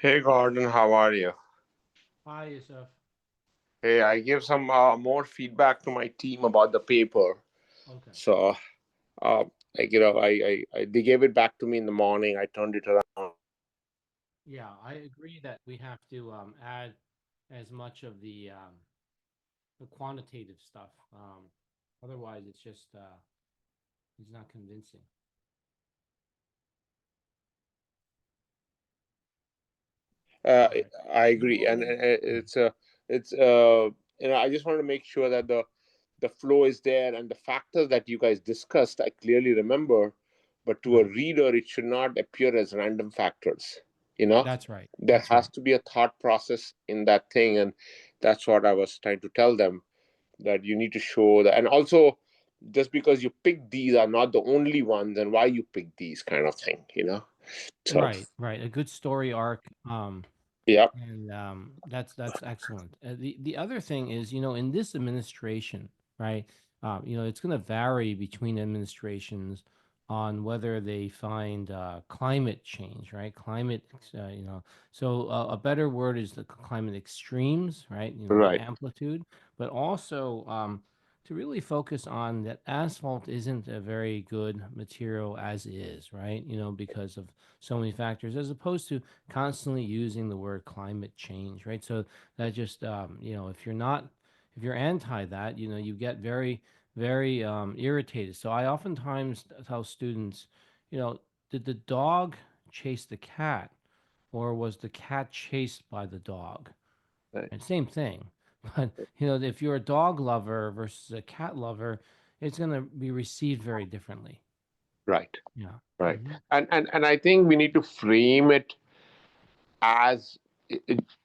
Hey Gordon, how are you? Hi, Yusuf. Hey, I gave some more feedback to my team about the paper. Okay. So, uh, they gave it back to me in the morning. I turned it around. Yeah, I agree that we have to add as much of the quantitative stuff. Otherwise, it's not convincing. Uh, All right. I agree, and So, it's I just want to make sure that the flow is there and the factors that you guys discussed. I clearly remember, but to a right. reader, it should not appear as random factors. You know, That's right. there That's has right. to be a thought process in that thing, and that's what I was trying to tell them, that you need to show that. And also, just because you pick these are not the only ones, and why you pick these kind of thing. So Right. Right. A good story arc. yeah. And that's excellent. The other thing is, in this administration, right? It's going to vary between administrations on whether they find climate change, right? So a better word is the climate extremes, right? The Right. amplitude, but also to really focus on that asphalt isn't a very good material as is, right? Because of so many factors, as opposed to constantly using the word climate change, right? So that just, if you're anti that, you get very, very irritated. So I oftentimes tell students, you know, did the dog chase the cat, or was the cat chased by the dog? Right. And same thing. But, if you're a dog lover versus a cat lover, it's going to be received very differently. Right. Yeah. Right. Hmm. And I think we need to frame it as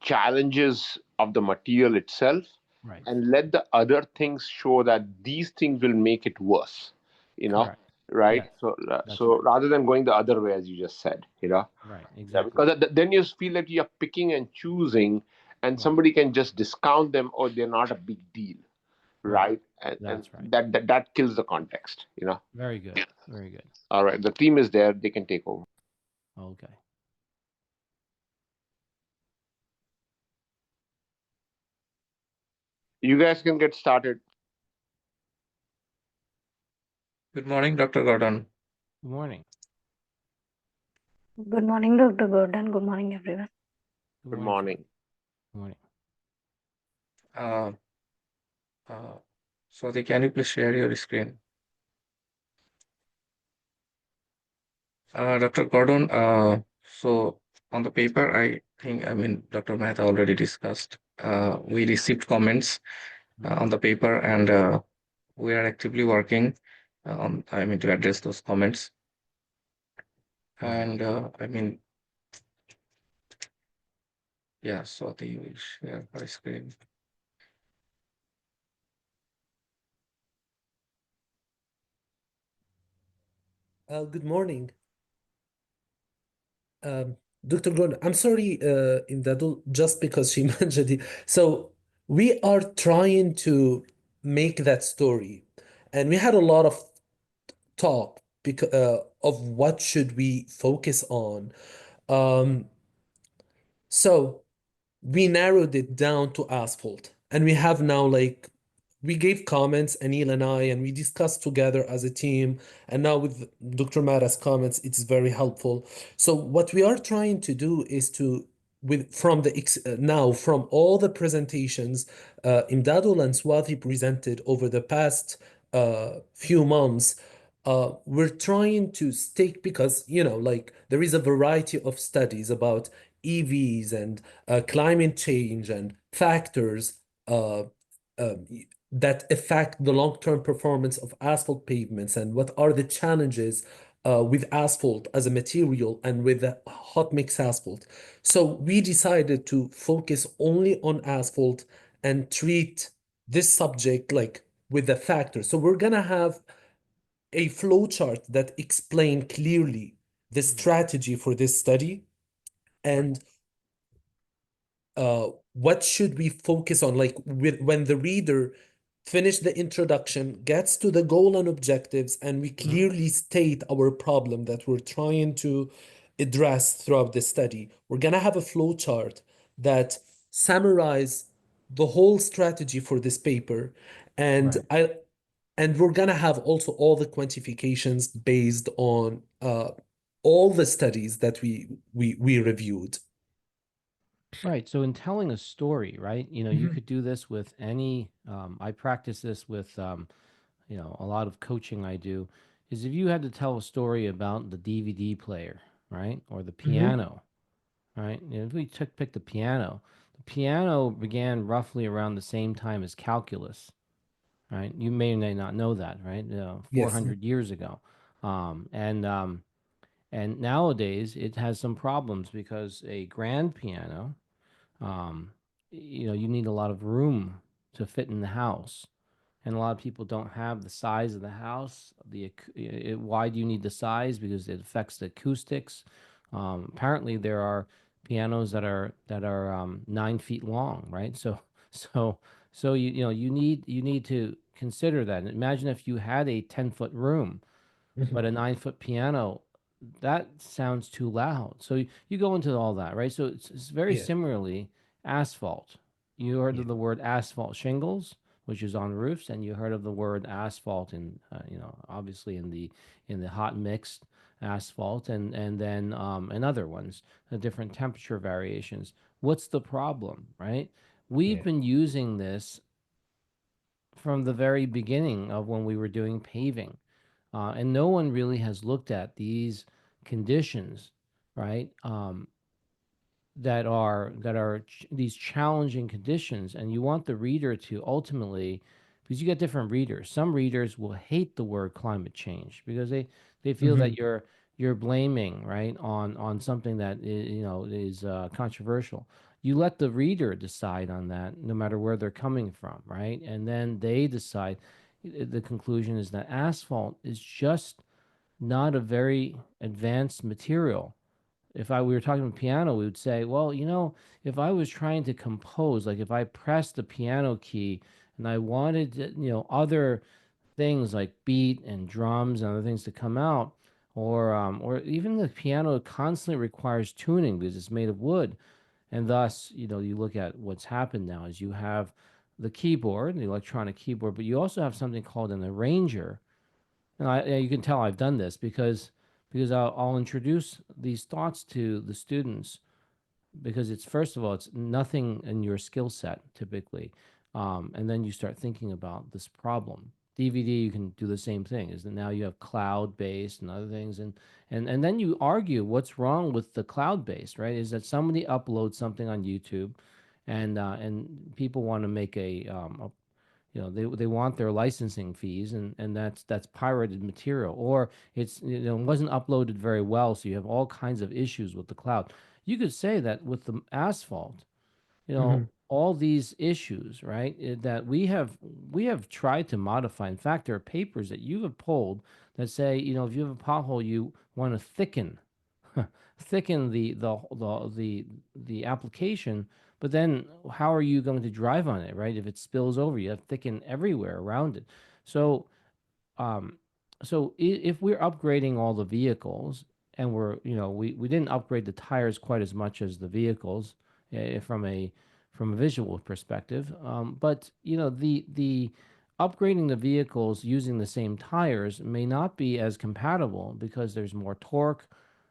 challenges of the material itself, Right. and let the other things show that these things will make it worse. You know, Correct. right? Yes. That's So right. rather than going the other way, as you just said. Right. Yeah, Exactly. because then you feel like you're picking and choosing, and Right. somebody can just discount them, or they're not a big deal, Right. right? And That's right. that kills the context. Very good. Very good. All right, the team is there; they can take over. Okay. You guys can get started. Good morning, Dr. Gordon. Good morning. Good morning, Dr. Gordon. Good morning, everyone. Good Good morning, sir. morning. Good morning. Uh, uh, Swati, can you please share your screen? Dr. Gordon, so on the paper, I mean, Dr. Mehta already discussed. We received comments Mhm. on the paper, and we are actively working to address those comments. Right. And yeah, Swati will share her screen. Good morning. Um, Dr. Gordon, I'm sorry, Imdadul, just because she mentioned it. So we are trying to make that story, and we had a lot of talk because of what should we focus on. Um, so we narrowed it down to asphalt, and we have now like we gave comments, Anil and I, and we discussed together as a team. And now with Dr. Mara's comments, it's very helpful. So what we are trying to do is to with from the now from all the presentations Imdadul and Swati presented over the past few months, we're trying to stick because like there is a variety of studies about EVs and climate change and factors um, that affect the long-term performance of asphalt pavements and what are the challenges with asphalt as a material and with the hot mix asphalt. So we decided to focus only on asphalt and treat this subject like with the factors. So we're gonna have a flowchart that explain clearly the Mhm. strategy for this study Right. and what should we focus on like when the reader finish the introduction gets to the goal and objectives and we Hmm. clearly state our problem that we're trying to addressed throughout the study. We're gonna have a flow chart that summarize the whole strategy for this paper, and Right. we're gonna have also all the quantifications based on all the studies that we reviewed. Right. So in telling a story, right, you know, you could do this with any, I practice this with, you know, a lot of coaching I do, is if you had to tell a story about the DVD player, right, or the piano, right? You know, if we pick the piano began roughly around the same time as calculus, right? You may or may not know that, right? Yes. 400 years ago. And nowadays it has some problems because a grand piano, um, you know, you need a lot of room to fit in the house, and a lot of people don't have the size of the house. Why do you need the size? Because it affects the acoustics. Apparently, there are pianos that are 9 feet long, right? So you know you need to consider that. And imagine if you had a 10-foot room, but a 9-foot piano, that sounds too loud. So you go into all that, right? So it's very Yeah. similarly asphalt. You heard Yeah. of the word asphalt shingles, which is on roofs, and you heard of the word asphalt in, you know, obviously in the hot mixed asphalt, and then and other ones, the different temperature variations. What's the problem, right? We've Yeah. been using this from the very beginning of when we were doing paving. And no one really has looked at these conditions, right? These challenging conditions, and you want the reader to ultimately, because you get different readers. Some readers will hate the word climate change because they feel that you're blaming, right, on something that you know is controversial. You let the reader decide on that, no matter where they're coming from, right, and then they decide. The conclusion is that asphalt is just not a very advanced material. If we were talking about piano, we would say, well, you know, if I was trying to compose, like if I pressed the piano key and I wanted, you know, other things like beat and drums and other things to come out, or even the piano constantly requires tuning because it's made of wood, and thus, you know, you look at what's happened now is you have the keyboard, the electronic keyboard, but you also have something called an arranger, and you can tell I've done this because I'll introduce these thoughts to the students because it's first of all it's nothing in your skill set typically, and then you start thinking about this problem. DVD, you can do the same thing. Is that now you have cloud based and other things, and then you argue what's wrong with the cloud based, right? Is that somebody uploads something on YouTube, and people want to make a you know they want their licensing fees, and that's pirated material, or it's, you know, wasn't uploaded very well, so you have all kinds of issues with the cloud. You could say that with the asphalt, you know, all these issues, right, that we have tried to modify. In fact, there are papers that you have pulled that say, you know, if you have a pothole, you want to thicken thicken the application, but then how are you going to drive on it, right? If it spills over, you have thicken everywhere around it. So um, if we're upgrading all the vehicles, and we're, you know, we didn't upgrade the tires quite as much as the vehicles, from a visual perspective, but you know the upgrading the vehicles using the same tires may not be as compatible because there's more torque,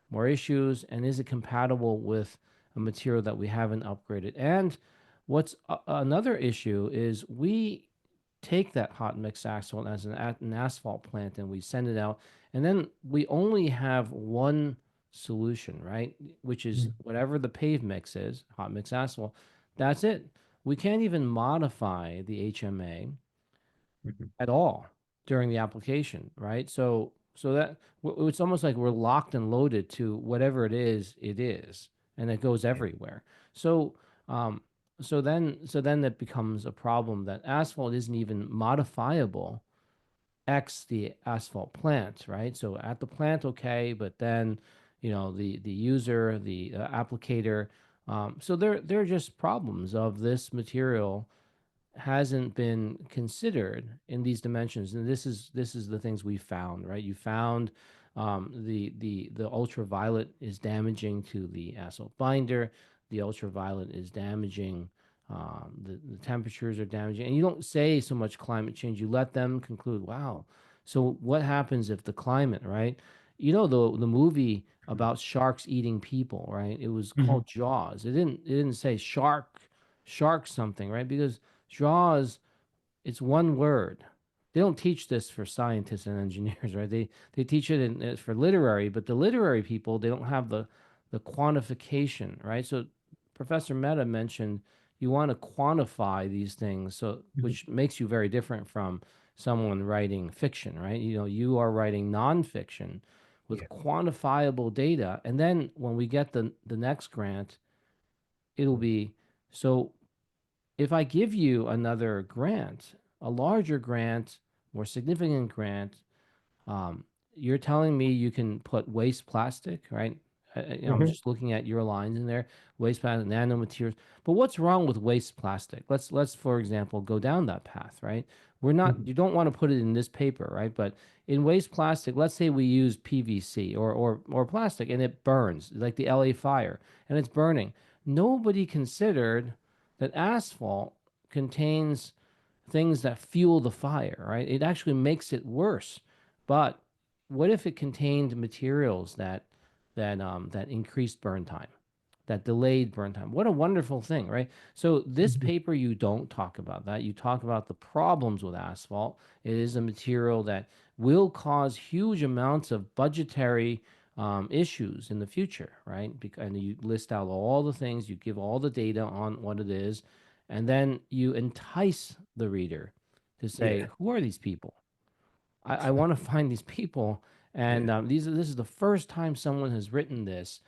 more issues, and is it compatible with a material that we haven't upgraded? And what's another issue is we take that hot mix asphalt as an asphalt plant and we send it out, and then we only have one solution, right? Which is whatever the pave mix is, hot mix asphalt. That's it. We can't even modify the HMA at all during the application, right? So it's almost like we're locked and loaded to whatever it is, and it goes everywhere. So um, so then it becomes a problem that asphalt isn't even modifiable X the asphalt plant, right? So at the plant, okay, but then, you know, the user, the applicator. So there are just problems of this material hasn't been considered in these dimensions, and this is the things we found, right? You found The ultraviolet is damaging to the asphalt binder. The ultraviolet is damaging. The temperatures are damaging, and you don't say so much climate change. You let them conclude. Wow. So what happens if the climate, right? You know the movie about sharks eating people, right? It was Mhm. called Jaws. It didn't say shark something, right? Because Jaws, it's one word. They don't teach this for scientists and engineers, right? They teach it for literary, but the literary people, they don't have the quantification, right? So Professor Mehta mentioned you want to quantify these things, so Mhm. which makes you very different from someone writing fiction, right? You know, you are writing nonfiction Yeah. with quantifiable data, and then when we get the next grant, it'll be so if I give you another grant, a larger grant, more significant grant, um, you're telling me you can put waste plastic, right? I'm Mhm. just looking at your lines in there, waste plastic, nanomaterials. But what's wrong with waste plastic? Let's for example go down that path, right? We're not. Mhm. You don't want to put it in this paper, right? But in waste plastic, let's say we use PVC or plastic, and it burns like the LA fire, and it's burning. Nobody considered that asphalt contains things that fuel the fire, right? It actually makes it worse. But what if it contained materials that increased burn time, that delayed burn time? What a wonderful thing, right? So this Mhm. paper, you don't talk about that. You talk about the problems with asphalt. It is a material that will cause huge amounts of budgetary issues in the future, right? And you list out all the things, you give all the data on what it is, and then you entice the reader to say, Yeah. who are these people? I want to find these people. And Yeah. this is the first time someone has written this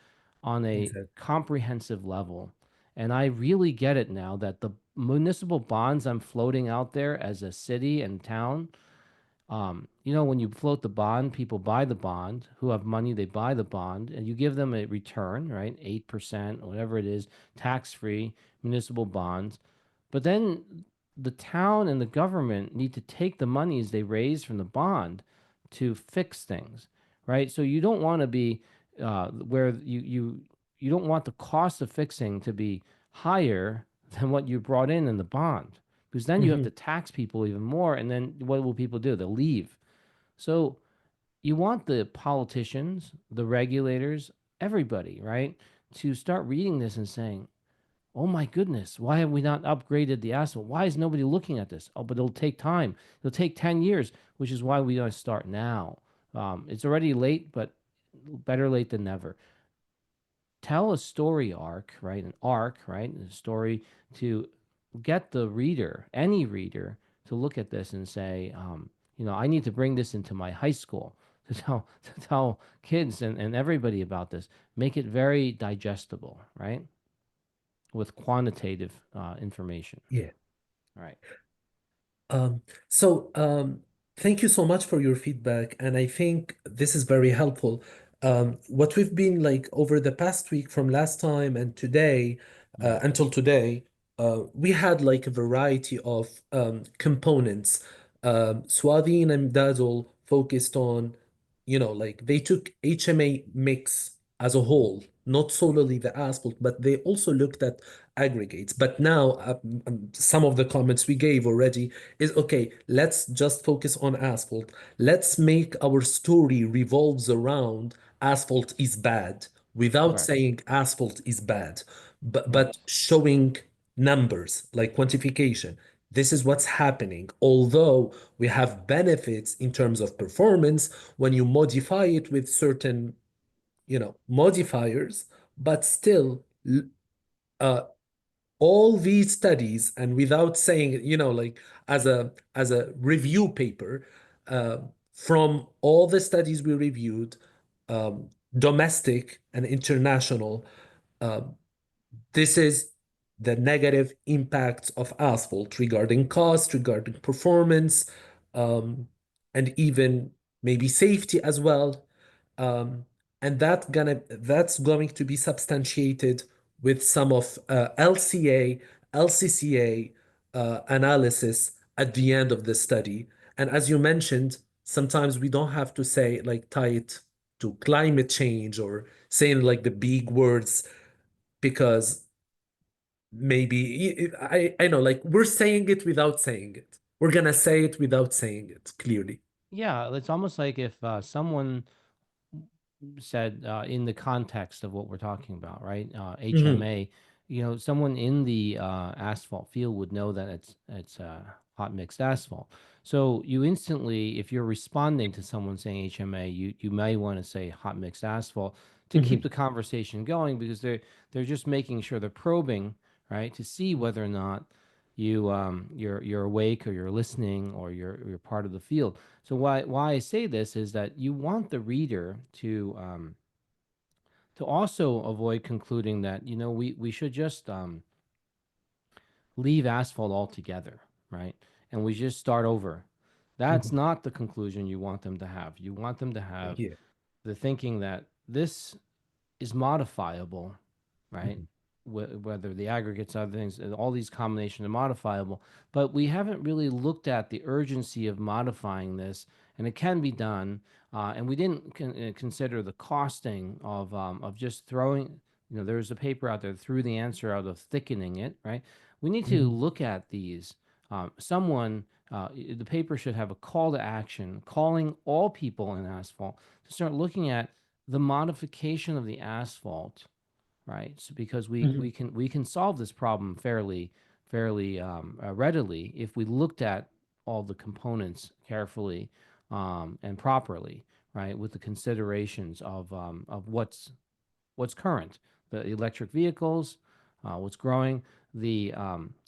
on a Exactly. comprehensive level. And I really get it now that the municipal bonds I'm floating out there as a city and town, when you float the bond, people buy the bond. Who have money, they buy the bond, and you give them a return, right? 8%, whatever it is, tax free municipal bonds. But then the town and the government need to take the monies they raise from the bond to fix things, right? So you don't want to be where you don't want the cost of fixing to be higher than what you brought in the bond, because then you have Mhm. to tax people even more, and then what will people do? They'll leave. So you want the politicians, the regulators, everybody, right, to start reading this and saying, oh my goodness, why have we not upgraded the asphalt? Why is nobody looking at this? Oh, but it'll take time. It'll take 10 years, which is why we got to start now. It's already late, but better late than never. Tell a story arc, right? An arc, right? A story to get the reader, any reader, to look at this and say, I need to bring this into my high school to tell kids and everybody about this. Make it very digestible, right? With quantitative information. Yeah. Right. Um, so thank you so much for your feedback, and I think this is very helpful. What we've been like over the past week from last time and today, Mm. until today, we had like a variety of components. Swatheen and Dazzle focused on, like they took HMA mix as a whole, not solely the asphalt, but they also looked at aggregates. But now, some of the comments we gave already is okay, let's just focus on asphalt. Let's make our story revolves around asphalt is bad without Right. saying asphalt is bad, but Right. showing numbers like quantification. This is what's happening. Although we have benefits in terms of performance when you modify it with certain, modifiers, but still, uh, all these studies and without saying, like as a review paper, uh, from all the studies we reviewed, um, domestic and international, uh, this is the negative impacts of asphalt regarding cost, regarding performance, um, and even maybe safety as well. Um, and that's going to be substantiated with some of LCA, LCCA analysis at the end of the study. And as you mentioned, sometimes we don't have to say like tie it to climate change or saying like the big words because maybe I know like we're saying it without saying it. We're gonna say it without saying it clearly. Yeah, it's almost like if someone said in the context of what we're talking about, right? Mhm, HMA, someone in the asphalt field would know that it's hot mixed asphalt. So you instantly, if you're responding to someone saying HMA, you may want to say hot mixed asphalt to keep mhm, the conversation going because they're just making sure they're probing, right, to see whether or not you're awake or you're listening or you're part of the field. So why I say this is that you want the reader to also avoid concluding that we should just leave asphalt altogether, right? And we just start over. That's mhm. not the conclusion you want them to have. You want them to have Yeah. the thinking that this is modifiable, right? Mhm, Whether the aggregates, other things, all these combinations are modifiable, but we haven't really looked at the urgency of modifying this, and it can be done. And we didn't consider the costing of just throwing. There's a paper out there threw the answer out of thickening it, right? We need to mhm, look at these. Someone, the paper should have a call to action, calling all people in asphalt to start looking at the modification of the asphalt, right? So because we mhm, we can we can solve this problem fairly readily if we looked at all the components carefully and properly, right? With the considerations of what's current, the electric vehicles, what's growing,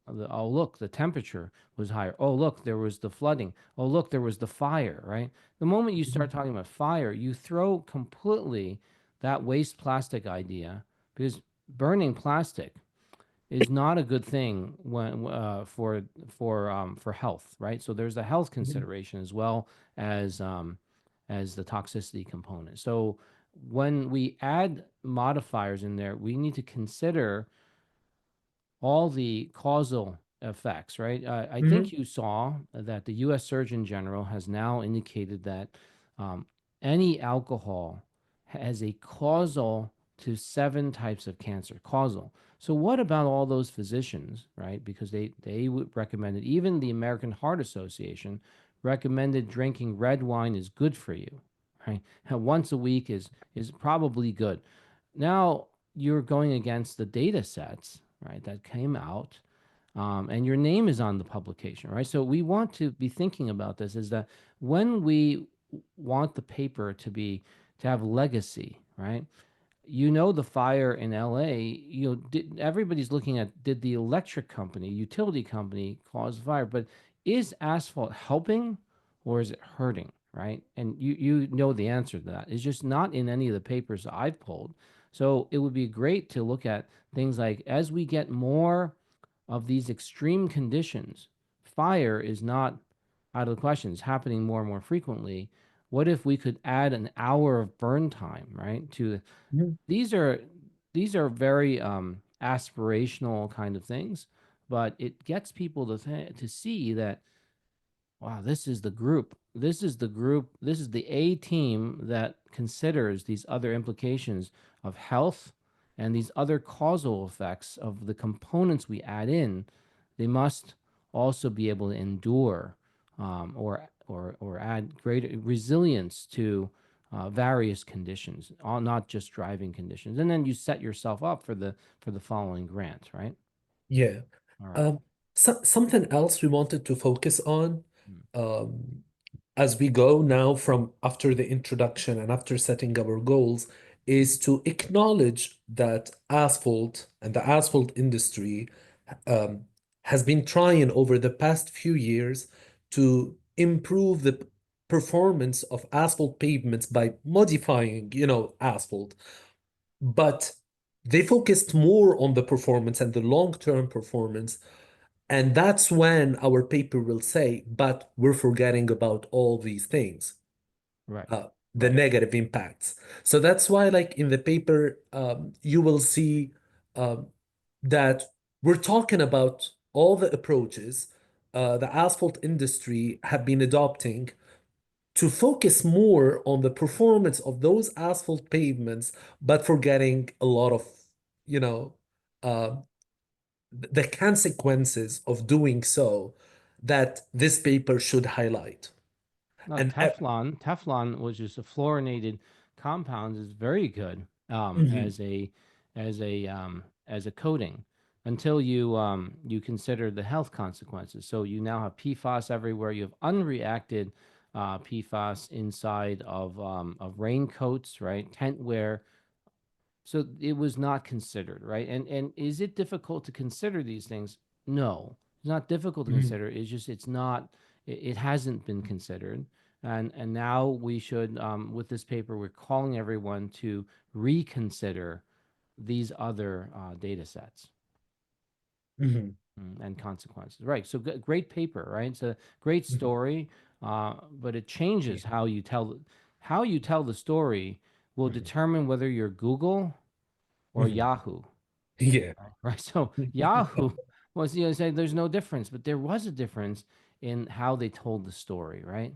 oh look, the temperature was higher. Oh look, there was the flooding. Oh look, there was the fire. Right. The moment you start mhm, talking about fire, you throw completely that waste plastic idea because burning plastic is not a good thing for health, right? So there's a health mhm, consideration as the toxicity component. So when we add modifiers in there, we need to consider all the causal effects, right? I think mhm, you saw that the U.S. Surgeon General has now indicated that um, any alcohol has a causal to 7 types of cancer. Causal. So what about all those physicians, right? Because they would recommended, even the American Heart Association recommended drinking red wine is good for you, right? Once a week is probably good. Now you're going against the data sets, right, that came out, and your name is on the publication, right? So we want to be thinking about this is that when we want the paper to have legacy, right? The fire in LA, everybody's looking at did the electric company, utility company cause the fire, but is asphalt helping or is it hurting, right? And you know the answer to that. It's just not in any of the papers I've pulled. So it would be great to look at things like as we get more of these extreme conditions, fire is not out of the question. It's happening more and more frequently. What if we could add an hour of burn time, right, to mhm. these are these are very aspirational kind of things, but it gets people to see that wow, this is the group. This is the group. This is the A team that considers these other implications of health and these other causal effects of the components we add in. They must also be able to endure or add greater resilience to various conditions, all not just driving conditions. And then you set yourself up for the following grant, right? Yeah. All right. Um, something else we wanted to focus on Mm. um, as we go now from after the introduction and after setting our goals is to acknowledge that asphalt and the asphalt industry um, has been trying over the past few years to improve the performance of asphalt pavements by modifying, asphalt. But they focused more on the performance and the long-term performance. And that's when our paper will say, but we're forgetting about all these things, Right. the negative impacts. So that's why, like in the paper, you will see um, that we're talking about all the approaches the asphalt industry have been adopting to focus more on the performance of those asphalt pavements, but forgetting a lot of, you know, uh, the consequences of doing so that this paper should highlight. Now, And Teflon, which is a fluorinated compound, is very good Mhm. as a coating until you consider the health consequences. So you now have PFAS everywhere. You have unreacted PFAS inside of raincoats, right? Tent wear. So it was not considered, right? And is it difficult to consider these things? No, it's not difficult to Mhm. consider. It's just it's not. It hasn't been considered, and now we should with this paper we're calling everyone to reconsider these other data sets Mhm. and consequences. Right. So great paper, right? It's a great Mhm. story, but it changes Yeah. how you tell the story will Mhm. determine whether you're Google or Mhm. Yahoo. Yeah. Right. So Yahoo was, saying there's no difference, but there was a difference in how they told the story, right?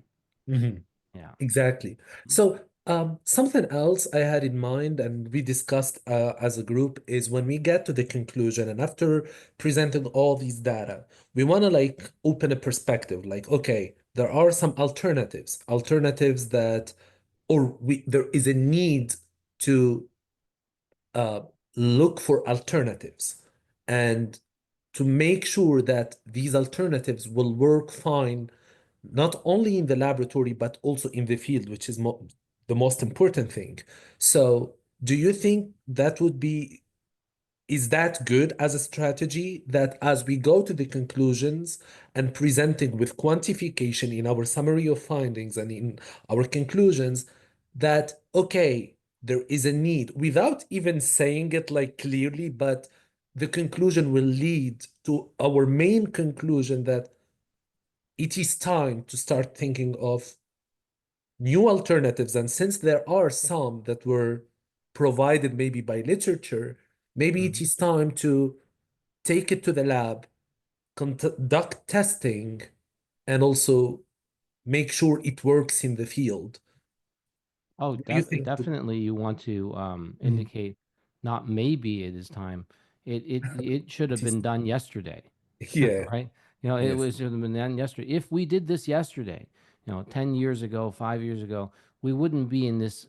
Mhm. Yeah. Exactly. So, something else I had in mind and we discussed as a group is when we get to the conclusion and after presenting all these data, we want to like open a perspective, like, okay, there are some alternatives that, or there is a need to uh, look for alternatives and to make sure that these alternatives will work fine, not only in the laboratory, but also in the field, which is the most important thing. So, do you think that would be is that good as a strategy that as we go to the conclusions and presenting with quantification in our summary of findings and in our conclusions, that, okay, there is a need without even saying it like clearly, but the conclusion will lead to our main conclusion that it is time to start thinking of new alternatives. And since there are some that were provided maybe by literature, maybe it Mhm. is time to take it to the lab, conduct testing, and also make sure it works in the field. Oh, What do you think? definitely you want to Mhm. indicate not maybe it is time. It should have It is- been done yesterday. Yeah, Right? It yes, was should have been done yesterday. If we did this yesterday, 10 years ago, 5 years ago, we wouldn't be in this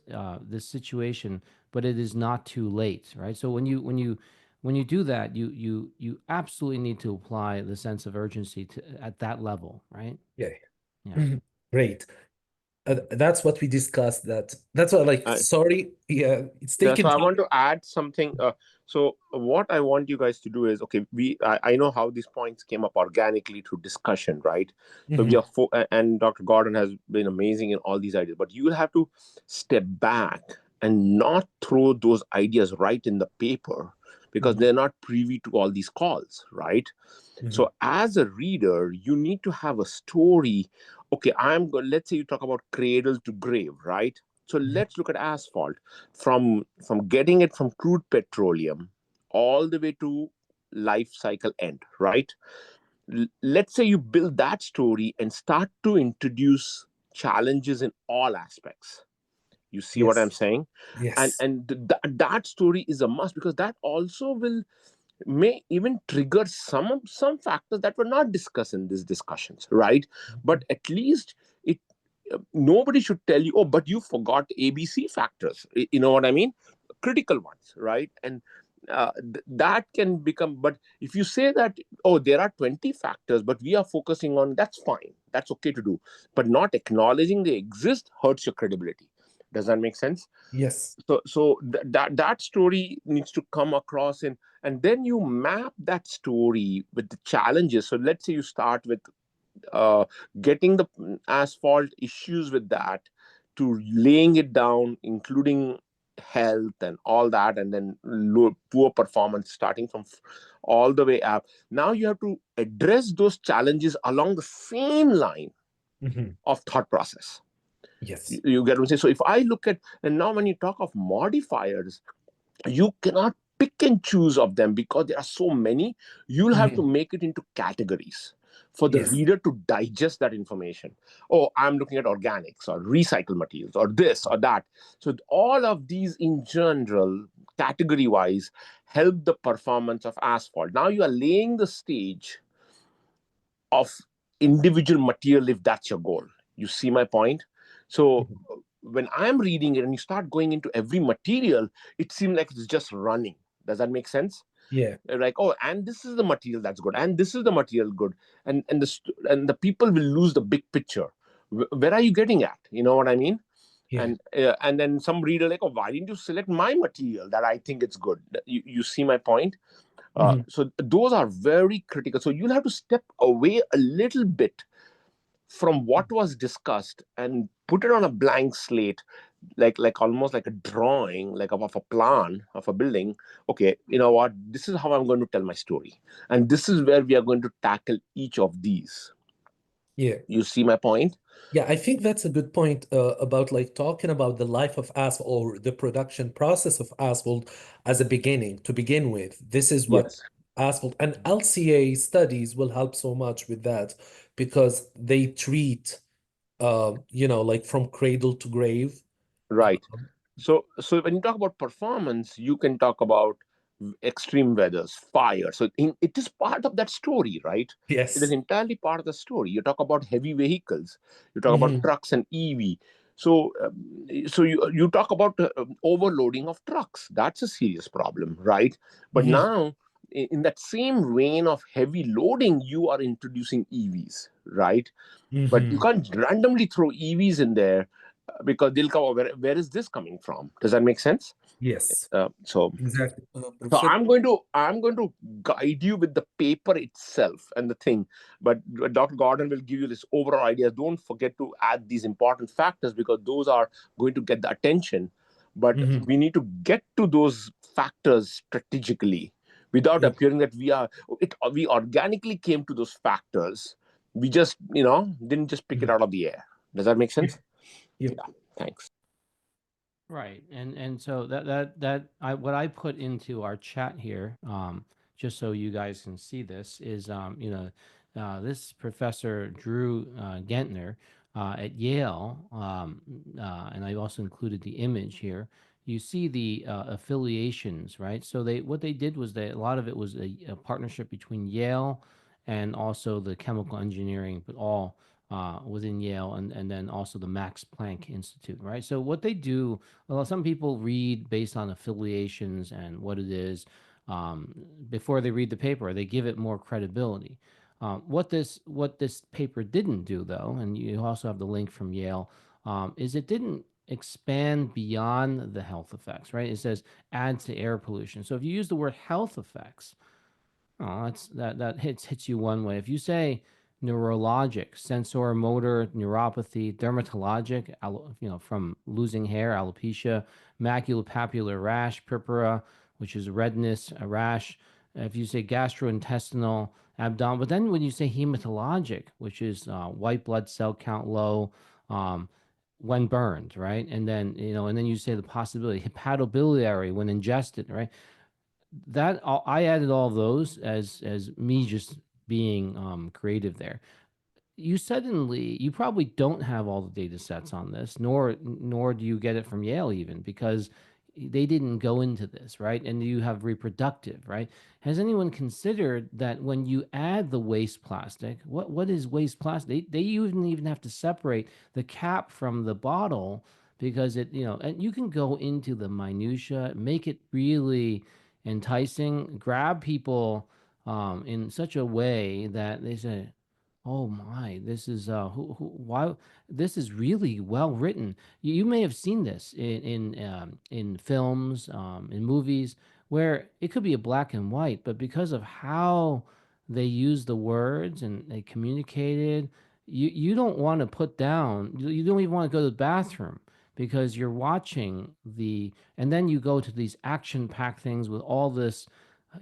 situation, but it is not too late, right? So when you do that, you absolutely need to apply the sense of urgency at that level, right? yeah. Yeah. Mhm. Great. That's what we discussed. That's what like sorry, yeah, it's Yeah, so taken I time. want to add something. So what I want you guys to do is, okay, I know how these points came up organically through discussion, right? So we Mhm. are and Dr. Gordon has been amazing in all these ideas, but you will have to step back and not throw those ideas right in the paper because Mhm. they're not privy to all these calls, right? Mhm. So as a reader, you need to have a story. Okay, I'm going. Let's say you talk about cradle to grave, right? So Mhm. let's look at asphalt from getting it from crude petroleum all the way to life cycle end, right? Let's say you build that story and start to introduce challenges in all aspects. You see what I'm Yes, saying? And yes, that story is a must because that also will may even trigger some factors that were not discussed in these discussions, right? But at least it nobody should tell you, oh, but you forgot ABC factors. You know what I mean? Critical ones, right? And that can become. But if you say that, oh, there are 20 factors, but we are focusing on, that's fine, that's okay to do. But not acknowledging they exist hurts your credibility. Does that make sense? yes. That story needs to come across in, and then you map that story with the challenges. So let's say you start with uh, getting the asphalt issues with that, to laying it down including health and all that, and then poor performance starting from all the way up. Now you have to address those challenges along the same line Mhm. of thought process. Yes. You get what I'm saying? So if I look at, and now when you talk of modifiers, you cannot pick and choose of them because there are so many. You'll have to Mhm. make it into categories. for the Yes. reader to digest that information. Oh, I'm looking at organics or recycled materials or this or that. So all of these in general, category wise, help the performance of asphalt. Now you are laying the stage of individual material if that's your goal. You see my point? So when I'm reading it and you start going into every material, it seems like it's just running. Does that make sense? Yeah. Like, oh, and this is the material that's good, and this is the material good, and the people will lose the big picture. Where are you getting at? You know what I mean? Yeah. And then some reader like, oh, why didn't you select my material that I think it's good? You see my point? So those are very critical. So you'll have to step away a little bit from what was discussed and put it on a blank slate, like almost like a drawing, like of a plan of a building. Okay, you know what, this is how I'm going to tell my story, and this is where we are going to tackle each of these. Yeah. You see my point? Yeah, I think that's a good point about like talking about the life of asphalt or the production process of asphalt as a beginning to begin with. This is what Yes. asphalt and LCA studies will help so much with that because they treat like from cradle to grave. Right. Um, So when you talk about performance, you can talk about extreme weathers, fire. So it is part of that story, right? It is yes. entirely part of the story. You talk about heavy vehicles, you talk about Hmm. trucks and EV. So you talk about overloading of trucks. That's a serious problem, right? But Hmm. now, in that same vein of heavy loading, you are introducing EVs, right? But you Hmm. can't randomly throw EVs in there because they'll come. Where is this coming from? Does that make sense? Yes, So exactly. so So I'm going to guide you with the paper itself and the thing, but Dr. Gordon will give you this overall idea. Don't forget to add these important factors because those are going to get the attention. But mhm. we need to get to those factors strategically without Yep. appearing that we organically came to those factors. We just didn't just pick it Mhm. out of the air. Does that make Yep. sense? Yep. Yeah. Thanks. Right, and so what I put into our chat here, just so you guys can see this, is this Professor Drew Gentner at Yale, and I also included the image here. You see the affiliations, right? So what they did was a lot of it was a partnership between Yale and also the chemical engineering, but all within Yale, and then also the Max Planck Institute, right? So what they do, well, some people read based on affiliations and what it is before they read the paper. They give it more credibility. What this paper didn't do, though, and you also have the link from Yale, is it didn't expand beyond the health effects, right? It says adds to air pollution. So if you use the word health effects, oh, that hits you one way. If you say neurologic, sensor motor neuropathy, dermatologic, from losing hair, alopecia, maculopapular rash, purpura, which is redness, a rash. If you say gastrointestinal, abdominal, but then when you say hematologic, which is white blood cell count low, um, when burned, right? And then and then you say the possibility hepatobiliary when ingested, right? I added all those as me just being creative there. You probably don't have all the data sets on this, nor do you get it from Yale even because they didn't go into this, right? And you have reproductive, right? Has anyone considered that when you add the waste plastic, what is waste plastic? They even have to separate the cap from the bottle because and you can go into the minutia, make it really enticing, grab people in such a way that they say, "Oh my, this is why this is really well written." You may have seen this in films, in movies, where it could be a black and white, but because of how they use the words and they communicated, you don't want to put down. You don't even want to go to the bathroom because you're watching and then you go to these action-packed things with all this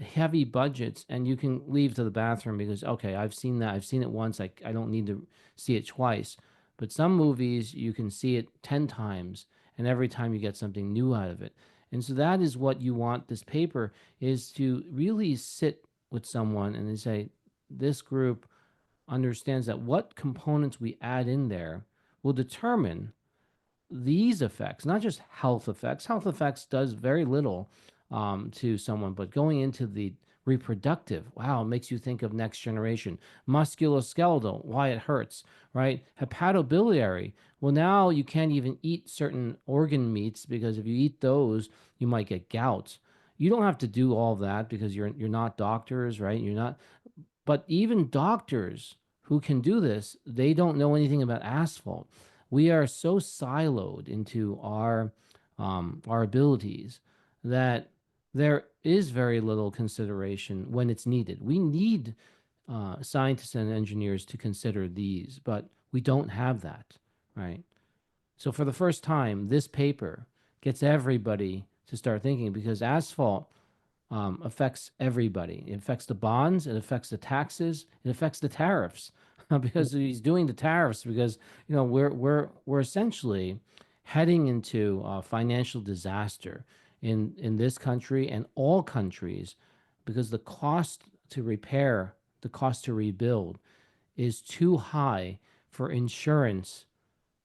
heavy budgets, and you can leave to the bathroom because okay, I've seen it once, I don't need to see it twice. But some movies you can see it 10 times, and every time you get something new out of it. And so that is what you want this paper is to really sit with someone and they say, this group, understands that what components we add in there will determine these effects, not just health effects. Health effects does very little to someone, but going into the reproductive, wow, it makes you think of next generation. Musculoskeletal, why it hurts, right? Hepatobiliary, well, now you can't even eat certain organ meats because if you eat those, you might get gout. You don't have to do all that because you're not doctors, right? You're not, but even doctors who can do this, they don't know anything about asphalt. We are so siloed into our abilities that there is very little consideration when it's needed. We need scientists and engineers to consider these, but we don't have that, right? So for the first time, this paper gets everybody to start thinking because asphalt affects everybody. It affects the bonds, it affects the taxes, it affects the tariffs because he's doing the tariffs because we're essentially heading into financial disaster in this country and all countries because the cost to repair, the cost to rebuild is too high for insurance,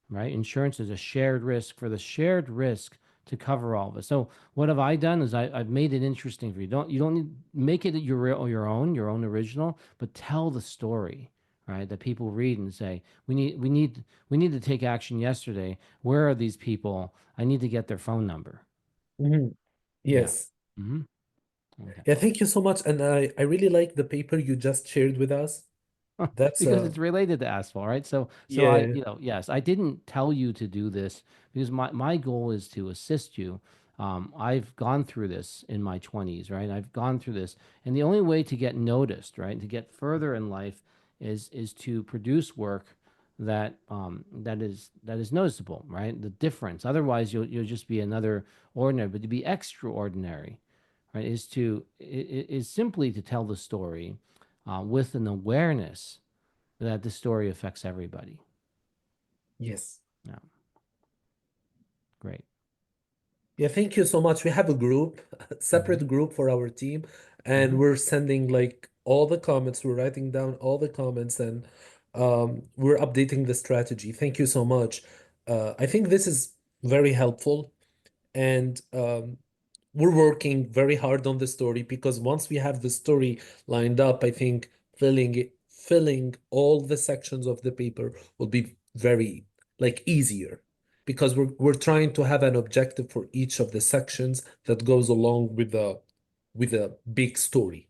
right? Insurance is a shared risk for the shared risk to cover all of it. So what have I done is I've made it interesting for you. You don't need make it your own original, but tell the story, right? That people read and say, we need to take action yesterday. Where are these people? I need to get their phone number. Mhm. Yeah. Yes. Mm-hmm. Okay. Yeah, thank you so much. And I really like the paper you just shared with us. That's Because it's related to asphalt, right? So I, yeah. yes, I didn't tell you to do this because my goal is to assist you. I've gone through this in my 20s, right? I've gone through this, and the only way to get noticed, right, to get further in life is to produce work that is noticeable, right? The difference. Otherwise, you'll just be another ordinary, but to be extraordinary, right, is simply to tell the story with an awareness that the story affects everybody. Yes. Yeah, great. Yeah, thank you so much. We have a group, a separate group for our team, and Mhm. we're sending like all the comments, we're writing down all the comments, and we're updating the strategy. Thank you so much. I think this is very helpful, and we're working very hard on the story because once we have the story lined up, I think filling all the sections of the paper will be very like easier because we're trying to have an objective for each of the sections that goes along with a big story.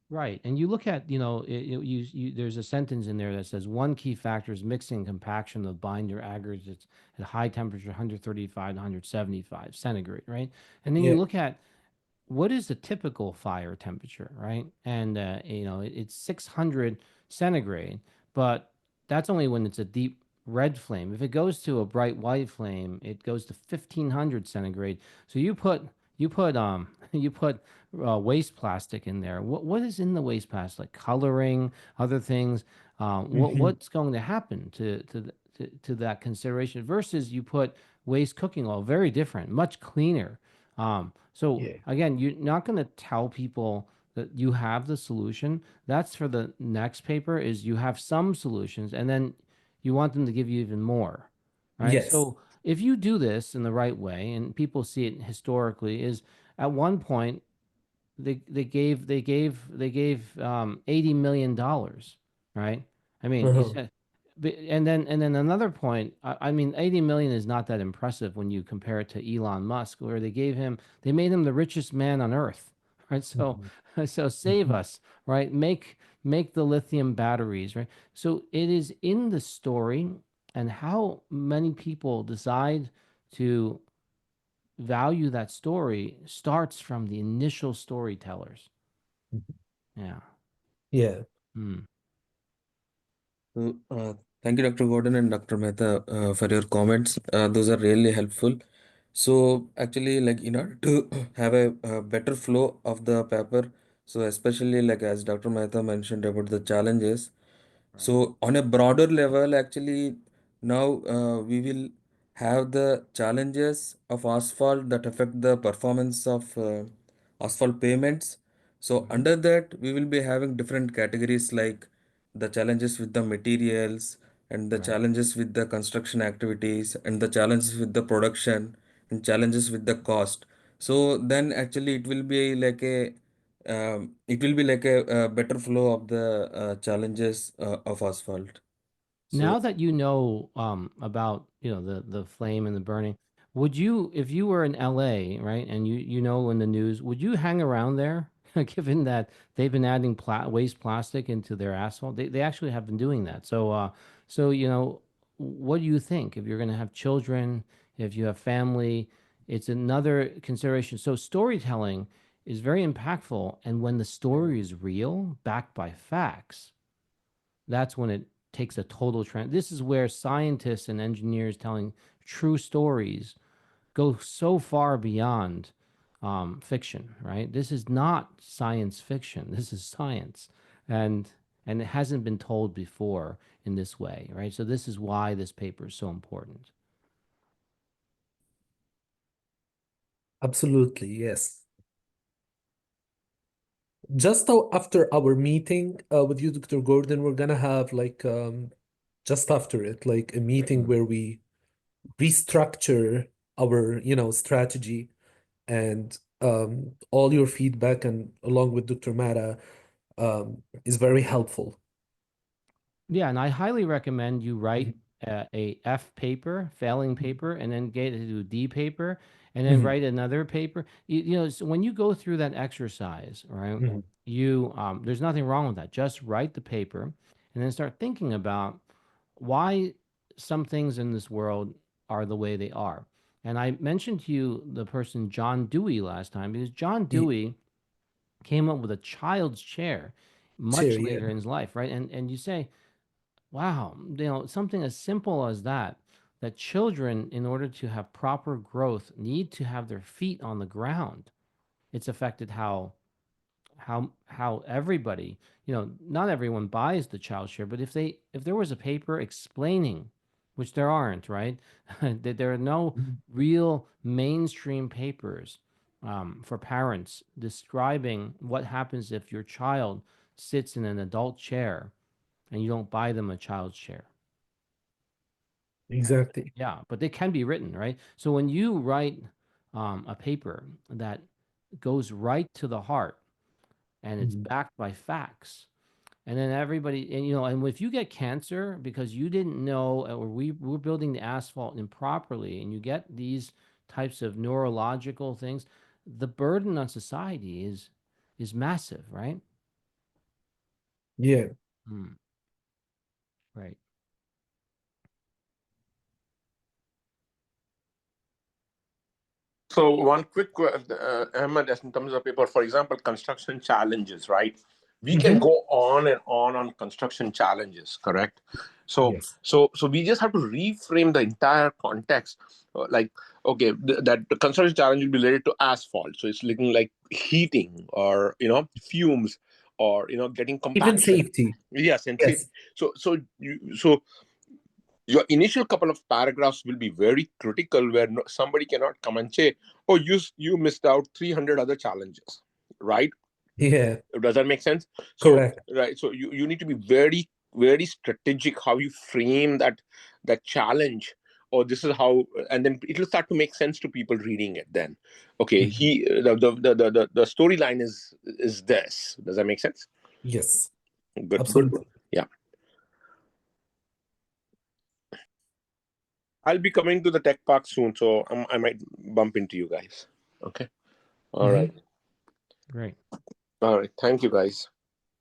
Right, and you look at there's a sentence in there that says one key factor is mixing and compaction of binder aggregates at high temperature, 135 to 175 centigrade, right? And then you Yeah. look at what is the typical fire temperature, right? And it's 600 centigrade, but that's only when it's a deep red flame. If it goes to a bright white flame, it goes to 1500 centigrade. So you put you put waste plastic in there. What is in the waste plastic? Like coloring, other things. Mhm. What's going to happen to that consideration versus you put waste cooking oil? Very different, much cleaner. So Yeah. again, you're not going to tell people that you have the solution. That's for the next paper is you have some solutions and then you want them to give you even more, right? Yes. So if you do this in the right way and people see it historically is at one point they gave $80 million, right? I mean, you Uh-huh. said, and then another point. I mean, 80 million is not that impressive when you compare it to Elon Musk, where they made him the richest man on earth, right? So, Mhm. so save us, right? Make the lithium batteries, right? So it is in the story and how many people decide to value that story starts from the initial storytellers. Yeah. Yeah. Hmm. So, thank you, Dr. Gordon and Dr. Mehta, for your comments. Those are really helpful. So, actually, like in order to have a better flow of the paper, so especially like as Dr. Mehta mentioned about the challenges. Right. So, on a broader level, actually, now we will have the challenges of asphalt that affect the performance of asphalt payments. So, Mhm. under that, we will be having different categories like the challenges with the materials, and the Right. challenges with the construction activities, and the challenges with the production, and challenges with the cost. So then actually it will be like a better flow of the challenges of asphalt. So Now that you know about the flame and the burning, would you, if you were in LA, right, and you know in the news, would you hang around there? Given that they've been adding waste plastic into their asphalt, they actually have been doing that. So what do you think if you're going to have children, if you have family? It's another consideration. So storytelling is very impactful, and when the story is real, backed by facts, that's when it takes a total trend. This is where scientists and engineers telling true stories go so far beyond fiction, right? This is not science fiction. This is science, and it hasn't been told before in this way, right? So this is why this paper is so important. Absolutely, yes. Just after our meeting with you, Dr. Gordon, we're gonna have like just after it, like a meeting where we restructure our, strategy, and all your feedback and along with Dr. Mara is very helpful. Yeah, and I highly recommend you write Mhm. a F paper, failing paper, and then get to do D paper, and then Mhm. write another paper. So when you go through that exercise, right, Mhm. there's nothing wrong with that. Just write the paper, and then start thinking about why some things in this world are the way they are. And I mentioned to you the person John Dewey last time, because John Ye- Dewey came up with a child's chair Chair, much yeah. later in his life, right? And you say, wow, something as simple as that, that children, in order to have proper growth, need to have their feet on the ground. It's affected how everybody, not everyone buys the child share, but if there was a paper explaining, which there aren't, right? That there are no Mhm. real mainstream papers for parents describing what happens if your child sits in an adult chair and you don't buy them a child's chair. Exactly. Yeah, but they can be written, right? So when you write a paper that goes right to the heart and it's Mhm. backed by facts, and then everybody, and if you get cancer because you didn't know, or we're building the asphalt improperly, and you get these types of neurological things, the burden on society is massive, right? Yeah. Hmm. Right. So one quick, Ahmed, as in terms of paper, for example, construction challenges, right? We can Mhm. go on and on construction challenges, correct? So, Yes. so we just have to reframe the entire context. Like, okay, that the construction challenge will be related to asphalt, so it's looking like heating or fumes or getting Even compaction. safety. Yes, and Yes. so your initial couple of paragraphs will be very critical where somebody cannot come and say, oh, you missed out 300 other challenges, right? Yeah. Does that make sense? So Correct. right, so you need to be very, very strategic how you frame that challenge, or this is how, and then it will start to make sense to people reading it then. Okay, Mhm. the storyline is this. Does that make sense? Yes. Good. Absolutely. Yeah, I'll be coming to the tech park soon, so I might bump into you guys. Okay. All Mhm. right. Great. All right. Thank you, guys. So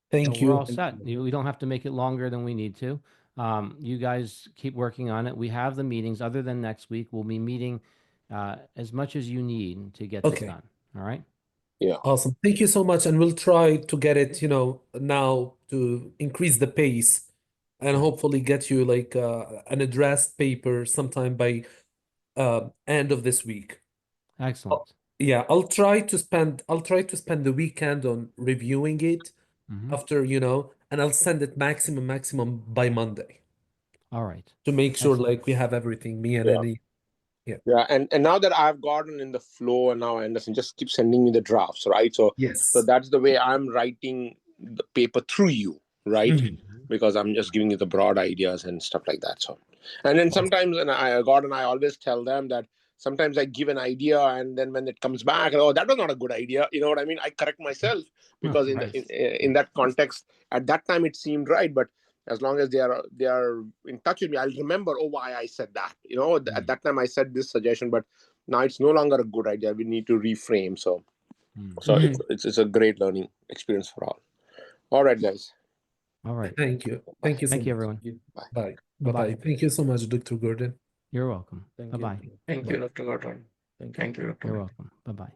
Thank we're all you. set. We don't have to make it longer than we need to. You guys keep working on it. We have the meetings. Other than next week, we'll be meeting as much as you need to get this Okay. done. All right. Yeah. Awesome. Thank you so much. And we'll try to get it, now to increase the pace and Right. hopefully get you like an addressed paper sometime by end of this week. Oh, Excellent. yeah, I'll try to spend the weekend on reviewing it Hmm. after, and I'll send it maximum by Monday All right. to make sure Excellent. like we have everything, me and Yeah. any. Yeah. Yeah. And now that I've gotten in the flow and now I understand, just keep sending me the drafts, right? So Yes. that's the way I'm writing the paper through you, right? Mhm. because I'm just giving you the broad ideas and stuff like that. So, and then sometimes, and Gordon, I always tell them that sometimes I give an idea, and then when it comes back, oh, that was not a good idea. You know what I mean? I correct myself because Right. in that context, at that time it seemed right, but as long as they are in touch with me, I'll remember, oh, why I said that. You know, at that time I said this suggestion, but now it's no longer a good idea. We need to reframe. So it's a great learning experience for all. All right, guys. All right. Thank you. Thank you so Thank you, much. everyone. Bye. Bye-bye. Bye-bye. Thank you so much, Dr. Gordon. You're welcome. Thank Bye-bye. you. Thank you, Dr. Gordon. Thank you. You're welcome. Bye-bye.